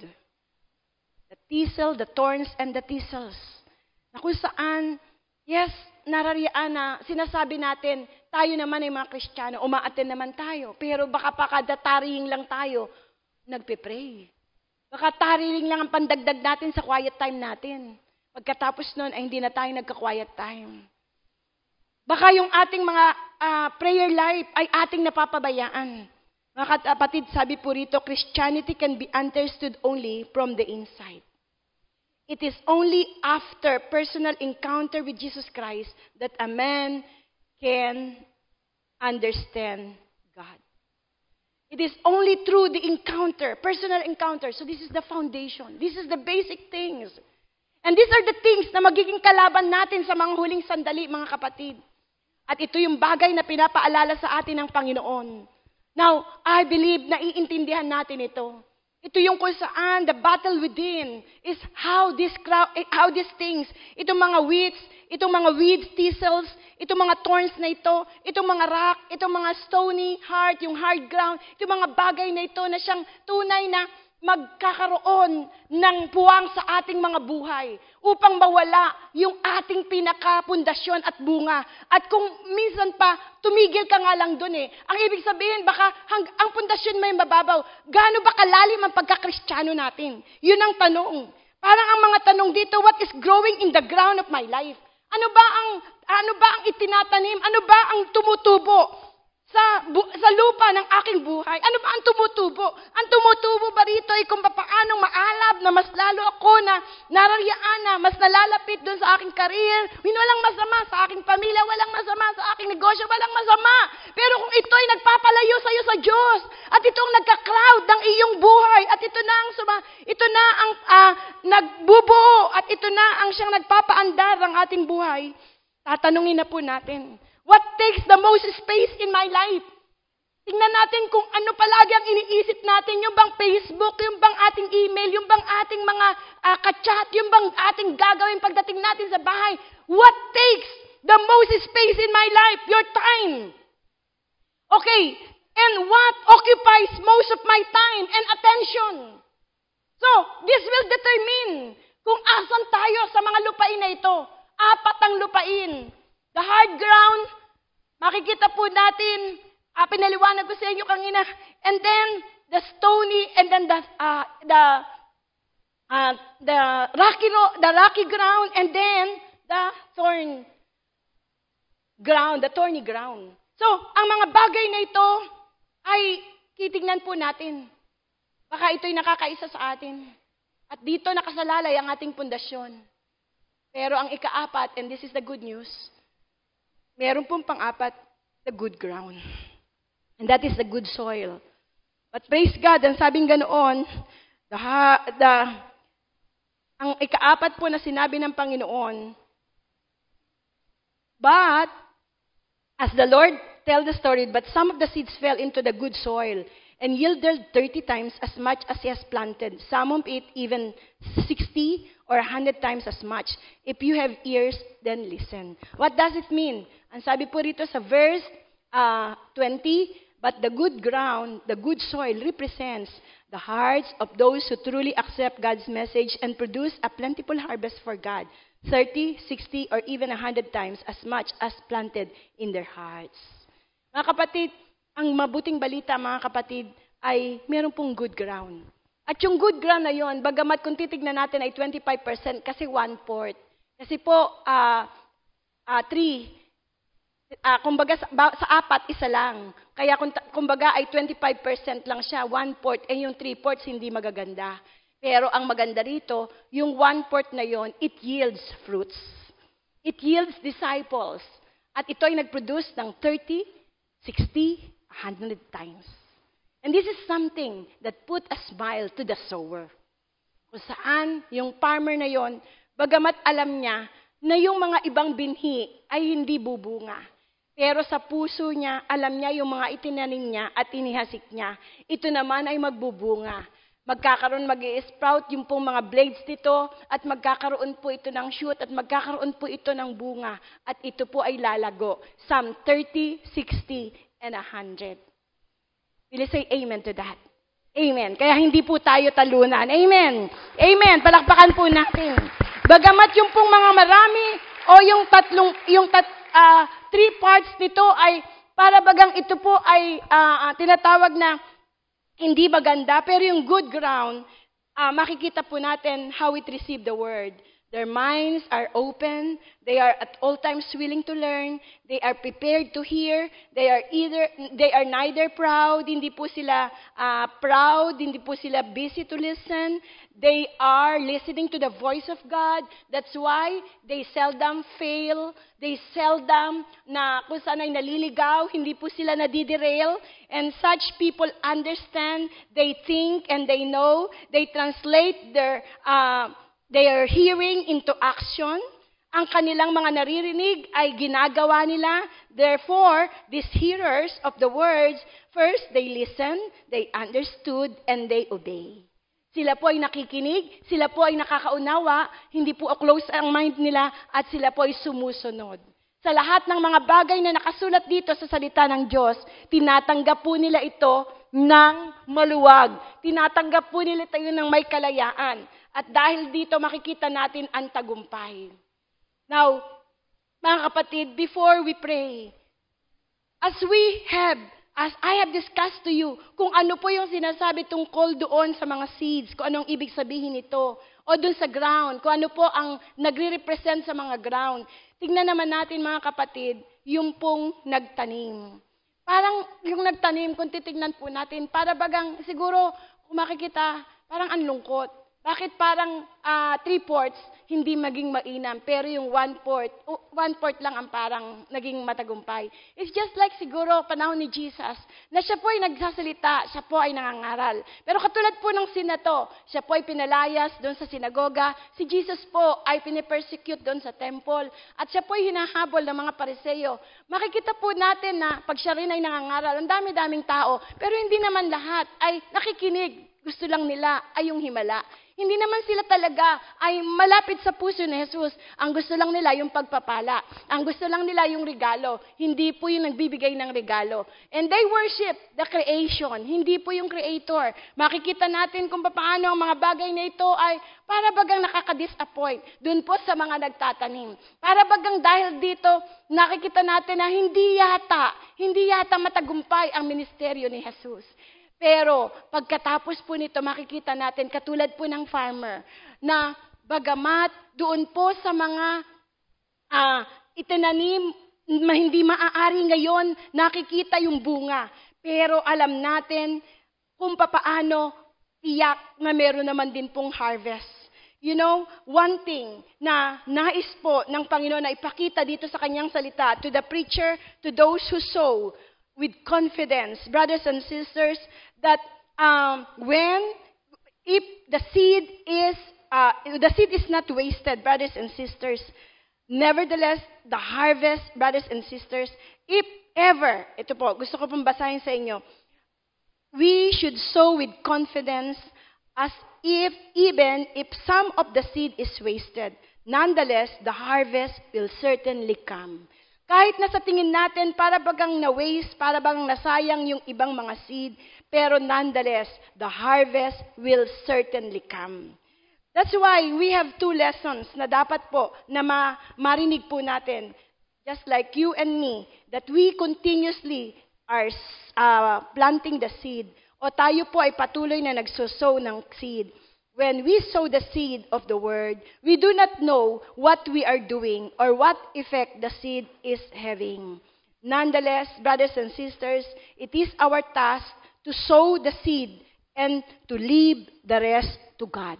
The thistle, the thorns, and the thistles. Na kung saan, yes, narariyaan na sinasabi natin, tayo naman ay mga Kristiyano, umaaten naman tayo. Pero baka pakadataring lang tayo, nagpe-pray. Baka tariling lang ang pandagdag natin sa quiet time natin. Pagkatapos nun ay hindi na tayo nagka-quiet time. Baka yung ating mga prayer life ay ating napapabayaan. Mga kapatid, sabi po rito, Christianity can be understood only from the inside. It is only after personal encounter with Jesus Christ that a man can understand God. It is only through the encounter, personal encounter. So this is the foundation. This is the basic things. And these are the things na magiging kalaban natin sa mga huling sandali, mga kapatid. At ito yung bagay na pinapaalala sa atin ng Panginoon. Now, I believe na iintindihan natin ito. Ito yung kung saan the battle within is how these things, itong mga weeds, thistles, itong mga thorns na ito, itong mga rock, itong mga stony heart, yung hard ground, itong mga bagay na ito na siyang tunay na magkakaroon ng puwang sa ating mga buhay upang mawala yung ating pinakapundasyon at bunga. At kung minsan pa, tumigil ka nga lang dun ang ibig sabihin, baka ang pundasyon may mababaw. Gaano ba kalalim ang pagkakristyano natin? Yun ang tanong. Parang ang mga tanong dito, what is growing in the ground of my life? Ano ba ang itinatanim? Ano ba ang tumutubo sa lupa ng aking buhay? Ano ba ang tumutubo? Ang tumutubo ba rito ay kung paano maalab na mas lalo ako na narariyaan na, mas nalalapit doon sa aking career. Walang masama sa aking pamilya, walang masama sa aking negosyo, walang masama. Pero kung ito ay nagpapalayo sa iyo sa Diyos, at ito ang nagka-cloud ng iyong buhay, at ito na ang nagbubuo, at ito na ang siyang nagpapaandar ng ating buhay, tatanungin na po natin, what takes the most space in my life? Tingnan natin kung ano palagi ang iniisip natin, yung bang Facebook, yung bang ating email, yung bang ating mga ka-chat, yung bang ating gagawin pagdating natin sa bahay. What takes the most space in my life? Your time. Okay, And what occupies most of my time and attention? So, this will determine kung asan tayo sa mga lupain na ito. 4 ang lupain. The hard ground, makikita po natin, pinaliwanag ko sa inyo kanina, and then the stony, and then the rocky ground, and then the thorny ground. So, ang mga bagay na ito ay titignan po natin. Baka ito'y nakakaisa sa atin. At dito nakasalalay ang ating pundasyon. Pero ang ika-4, and this is the good news, meron pong pang-4, the good ground. And that is the good soil. But praise God, ang sabing ganoon, ang ika-4 po na sinabi ng Panginoon, but, as the Lord tell the story, but some of the seeds fell into the good soil and yielded 30 times as much as he has planted. Some of it even 60 or 100 times as much. If you have ears, then listen. What does it mean? Ang sabi po rito sa verse 20, but the good ground, the good soil represents the hearts of those who truly accept God's message and produce a plentiful harvest for God. 30, 60, or even 100 times as much as planted in their hearts. Mga kapatid, ang mabuting balita, mga kapatid, ay meron pong good ground. At yung good ground na yon, bagamat kung titignan natin ay 25% kasi 1/4. Kasi po, 3, kumbaga sa 4, isa lang. Kaya kumbaga ay 25% lang siya, 1/4, yung 3/4 hindi magaganda. Pero ang maganda rito, yung 1/4 na yon, it yields fruits. It yields disciples. At ito ay nag-produce ng 30, 60, 100 times. And this is something that put a smile to the sower. Kung saan yung farmer na yon, bagamat alam niya na yung mga ibang binhi ay hindi bubunga. Pero sa puso niya, alam niya yung mga itinanim niya at inihasik niya. Ito naman ay magbubunga. Magkakaroon, mag-i-sprout yung pong mga blades dito at magkakaroon po ito ng shoot at magkakaroon po ito ng bunga at ito po ay lalago. Some 30, 60, and 100. Will you say amen to that? Amen. Kaya hindi po tayo talunan. Amen. Amen. Palakpakan po natin. Bagamat yung pong mga marami o yung 3 parts nito ay para bagang ito po ay tinatawag na hindi maganda, pero yung good ground, makikita po natin how it received the word. Their minds are open. They are at all times willing to learn. They are prepared to hear. They are neither proud. Hindi po sila proud. Hindi po sila busy to listen. They are listening to the voice of God. That's why they seldom fail. They seldom kung saan ay naliligaw. Hindi po sila nadiderail. And such people understand. They think and they know. They translate their hearing into action. Ang kanilang mga naririnig ay ginagawa nila. Therefore, these hearers of the words, first, they listen, they understood, and they obey. Sila po ay nakikinig, sila po ay nakakaunawa, hindi po close ang mind nila, at sila po ay sumusunod. Sa lahat ng mga bagay na nakasulat dito sa salita ng Diyos, tinatanggap po nila ito ng maluwag. Tinatanggap po nila ito ng may kalayaan. At dahil dito makikita natin ang tagumpay. Now, mga kapatid, before we pray, as I have discussed to you, kung ano po yung sinasabi tungkol doon sa mga seeds, kung anong ibig sabihin nito, o doon sa ground, kung ano po ang nagre-represent sa mga ground. Tingnan naman natin mga kapatid, yung pong nagtanim. Parang yung nagtanim, kung titignan po natin, para bagang siguro, kung makikita, parang ang lungkot. Bakit parang 3/4 hindi maging mainam, pero yung 1/4 lang ang parang naging matagumpay? It's just like siguro panahon ni Jesus, na siya po ay nagsasalita, siya po ay nangangaral. Pero katulad po ng sinato, siya po ay pinalayas doon sa sinagoga, si Jesus po ay pinipersecute doon sa temple, at siya po ay hinahabol ng mga Pariseo. Makikita po natin na pag siya rin ay nangangaral, ang dami-daming tao, pero hindi naman lahat ay nakikinig. gusto lang nila ay yung himala. Hindi naman sila talaga ay malapit sa puso ni Jesus. Ang gusto lang nila yung pagpapala. Ang gusto lang nila yung regalo. Hindi po yung nagbibigay ng regalo. And they worship the creation. Hindi po yung creator. Makikita natin kung paano ang mga bagay na ito ay para bagang nakaka-disappoint. Doon po sa mga nagtatanim. Para bagang dahil dito, nakikita natin na hindi yata matagumpay ang ministeryo ni Jesus. Pero pagkatapos po nito, makikita natin, katulad po ng farmer, na bagamat doon po sa mga itinanim, hindi maaari ngayon nakikita yung bunga. Pero alam natin kung papaano tiyak na meron naman din pong harvest. You know, one thing na nais po ng Panginoon na ipakita dito sa kanyang salita, to the preacher, to those who sow with confidence, brothers and sisters, that if the seed is not wasted, brothers and sisters, nevertheless, the harvest, brothers and sisters, if ever, ito po, gusto ko pong basahin sa inyo, we should sow with confidence as even if some of the seed is wasted, nonetheless, the harvest will certainly come. Kahit na sa tingin natin, para bagang na-waste, para bagang nasayang yung ibang mga seed, pero nonetheless, the harvest will certainly come. That's why we have 2 lessons na dapat po na marinig po natin, just like you and me, that we continuously are planting the seed, o tayo po ay patuloy na nagsosow ng seed. When we sow the seed of the word, we do not know what we are doing or what effect the seed is having. Nonetheless, brothers and sisters, it is our task to sow the seed and to leave the rest to God.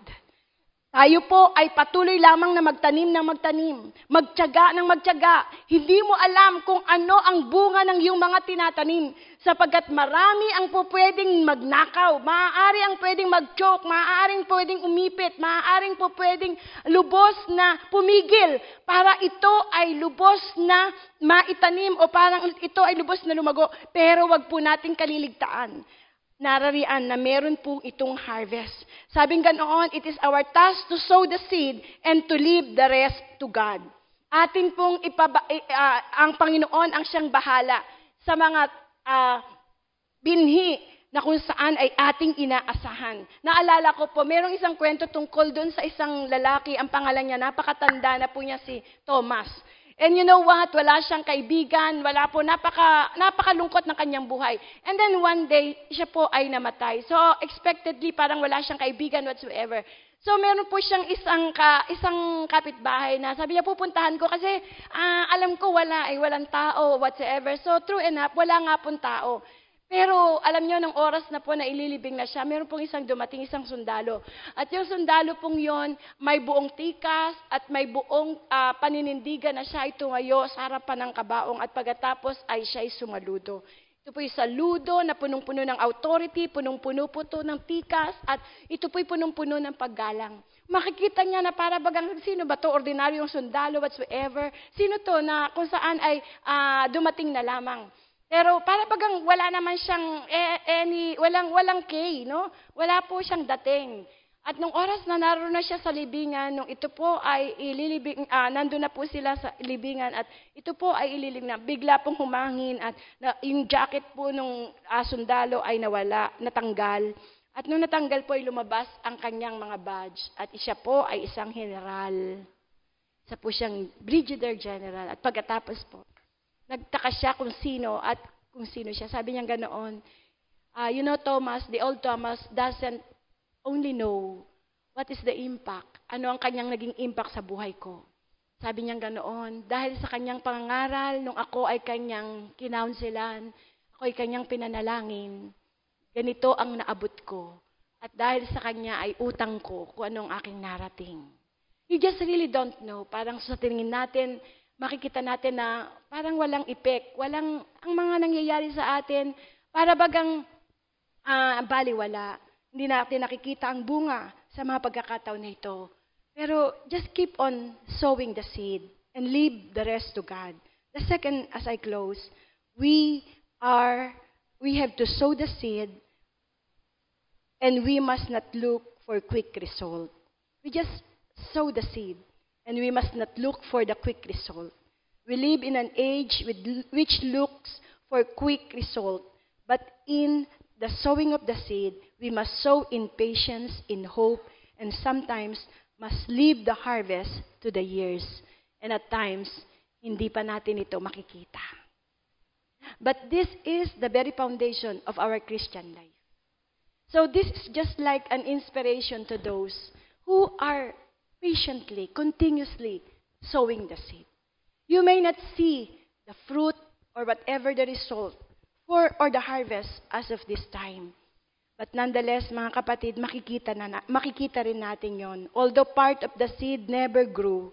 Tayo po ay patuloy lamang na magtanim ng magtanim, magtiyaga ng magtiyaga. Hindi mo alam kung ano ang bunga ng iyong mga tinatanim, sapagkat marami ang pwedeng magnakaw, maaari ang pwedeng mag-choke, maaaring pwedeng umipit, maaaring po pwedeng lubos na pumigil para ito ay lubos na maitanim o parang ito ay lubos na lumago. Pero wag po nating kaliligtaan. Nararian na meron pong itong harvest. Sabing ganoon, it is our task to sow the seed and to leave the rest to God. Atin pong ang Panginoon ang siyang bahala sa mga binhi na kung saan ay ating inaasahan. Naalala ko po, merong isang kwento tungkol doon sa isang lalaki, ang pangalan niya, napakatanda na po niya si Thomas. And you know what? Wala siyang kaibigan, wala po, napakalungkot ng kanyang buhay. And then one day, siya po ay namatay. So expectedly, parang wala siyang kaibigan whatsoever. So meron po siyang isang kapitbahay na sabi niya, pupuntahan ko kasi alam ko walang tao whatsoever. So true enough, wala nga pong tao. Pero alam niyo, ng oras na po na ililibing na siya, meron pong isang sundalo. At yung sundalo pong yon, may buong tikas at may buong paninindigan na siya ay tumayo sa harapan ng kabaong at pagkatapos ay siya ay sumaludo. Ito po yung saludo na punong-puno ng authority, punong-puno po ito ng tikas at ito po yung punong-puno ng paggalang. Makikita niya na para bagang sino ba to, ordinaryong sundalo whatsoever, sino to na kung saan ay dumating na lamang. Pero para bagang wala naman siyang walang kay, no? Wala po siyang dating. At nung oras na naroon na siya sa libingan, nung ito po ay ililibing, nandun na po sila sa libingan at ito po ay ililibing na, bigla pong humangin at yung jacket po nung sundalo ay natanggal. At nung natanggal po ay lumabas ang kanyang mga badge at siya po ay isang general. Isa po siyang brigadier general. At pagkatapos po, nagtaka siya kung sino siya. Sabi niya ganoon, you know, Thomas, the old Thomas doesn't only know what is the impact. Ano ang kanyang naging impact sa buhay ko. Sabi niya ganoon, dahil sa kanyang pangangaral, nung ako ay kanyang kinaunselan, ako ay kanyang pinanalangin, ganito ang naabot ko. At dahil sa kanya ay utang ko kung anong aking narating. You just really don't know. Parang sa tingin natin, makikita natin na parang walang epek, ang mga nangyayari sa atin, para bagang baliwala. Hindi natin nakikita ang bunga sa mga pagkakataon na ito. Pero just keep on sowing the seed and leave the rest to God. The second, as I close, we have to sow the seed and we must not look for quick result. We just sow the seed, and we must not look for the quick result. We live in an age which looks for quick result, but in the sowing of the seed, we must sow in patience, in hope, and sometimes must leave the harvest to the years. And at times, hindi pa natin ito makikita. But this is the very foundation of our Christian life. So this is just like an inspiration to those who are patiently, continuously sowing the seed. You may not see the fruit or whatever the result or the harvest as of this time. But nonetheless, mga kapatid, makikita rin natin yon. Although part of the seed never grew,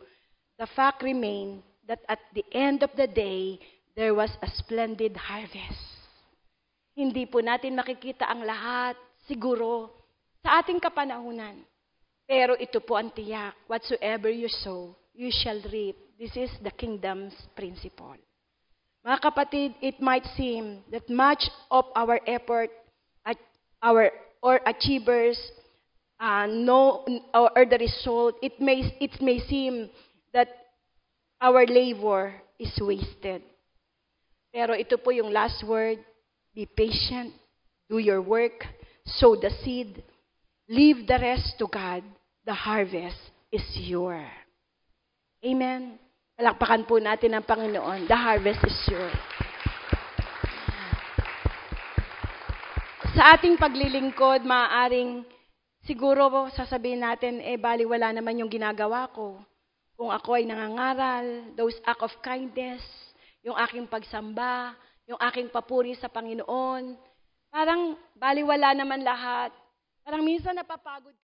the fact remained that at the end of the day, there was a splendid harvest. Hindi po natin makikita ang lahat, siguro, sa ating kapanahunan. Pero ito po ang tiyak. Whatsoever you sow, you shall reap. This is the kingdom's principle. Mga kapatid, it might seem that much of our effort, or achievers, or the result, it may seem that our labor is wasted. Pero ito po yung last word, be patient, do your work, sow the seed, leave the rest to God, the harvest is yours. Amen. Palakpakan po natin ang Panginoon. The harvest is yours. Sa ating paglilingkod, maaaring siguro sasabihin natin, baliwala naman yung ginagawa ko. Kung ako ay nangangaral, those act of kindness, yung aking pagsamba, yung aking papuri sa Panginoon, parang baliwala naman lahat. Parang minsan napapagod